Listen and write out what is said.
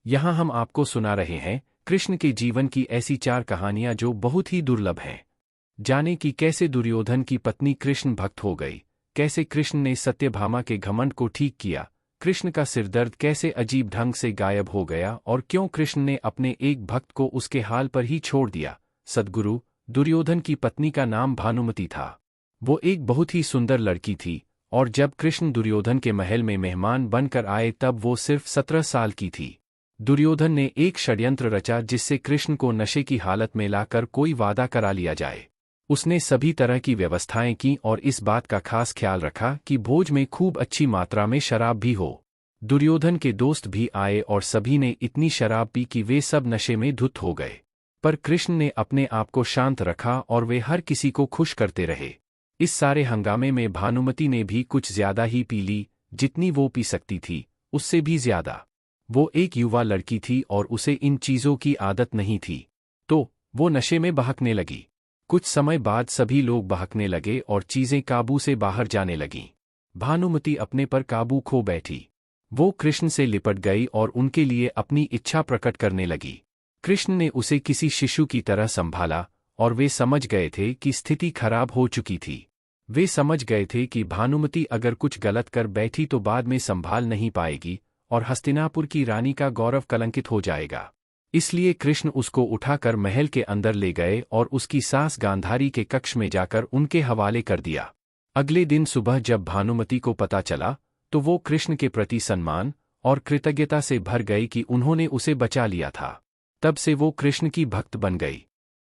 यहाँ हम आपको सुना रहे हैं कृष्ण के जीवन की ऐसी 4 कहानियां जो बहुत ही दुर्लभ हैं। जाने कि कैसे दुर्योधन की पत्नी कृष्ण भक्त हो गई, कैसे कृष्ण ने सत्यभामा के घमंड को ठीक किया, कृष्ण का सिरदर्द कैसे अजीब ढंग से गायब हो गया और क्यों कृष्ण ने अपने एक भक्त को उसके हाल पर ही छोड़ दिया। सद्गुरु, दुर्योधन की पत्नी का नाम भानुमति था। वो एक बहुत ही सुंदर लड़की थी और जब कृष्ण दुर्योधन के महल में मेहमान बनकर आए तब वो सिर्फ 17 साल की थी। दुर्योधन ने एक षड्यंत्र रचा जिससे कृष्ण को नशे की हालत में लाकर कोई वादा करा लिया जाए। उसने सभी तरह की व्यवस्थाएं की और इस बात का खास ख्याल रखा कि भोज में खूब अच्छी मात्रा में शराब भी हो। दुर्योधन के दोस्त भी आए और सभी ने इतनी शराब पी कि वे सब नशे में धुत हो गए। पर कृष्ण ने अपने आप को शांत रखा और वे हर किसी को खुश करते रहे। इस सारे हंगामे में भानुमति ने भी कुछ ज्यादा ही पी ली, जितनी वो पी सकती थी, उससे भी ज्यादा। वो एक युवा लड़की थी और उसे इन चीजों की आदत नहीं थी, तो वो नशे में बहकने लगी। कुछ समय बाद सभी लोग बहकने लगे और चीजें काबू से बाहर जाने लगीं। भानुमति अपने पर काबू खो बैठी। वो कृष्ण से लिपट गई और उनके लिए अपनी इच्छा प्रकट करने लगी। कृष्ण ने उसे किसी शिशु की तरह संभाला और वे समझ गए थे कि स्थिति खराब हो चुकी थी। वे समझ गए थे कि भानुमति अगर कुछ गलत कर बैठी तो बाद में संभाल नहीं पाएगी और हस्तिनापुर की रानी का गौरव कलंकित हो जाएगा। इसलिए कृष्ण उसको उठाकर महल के अंदर ले गए और उसकी सास गांधारी के कक्ष में जाकर उनके हवाले कर दिया। अगले दिन सुबह जब भानुमति को पता चला तो वो कृष्ण के प्रति सम्मान और कृतज्ञता से भर गई कि उन्होंने उसे बचा लिया था। तब से वो कृष्ण की भक्त बन गई।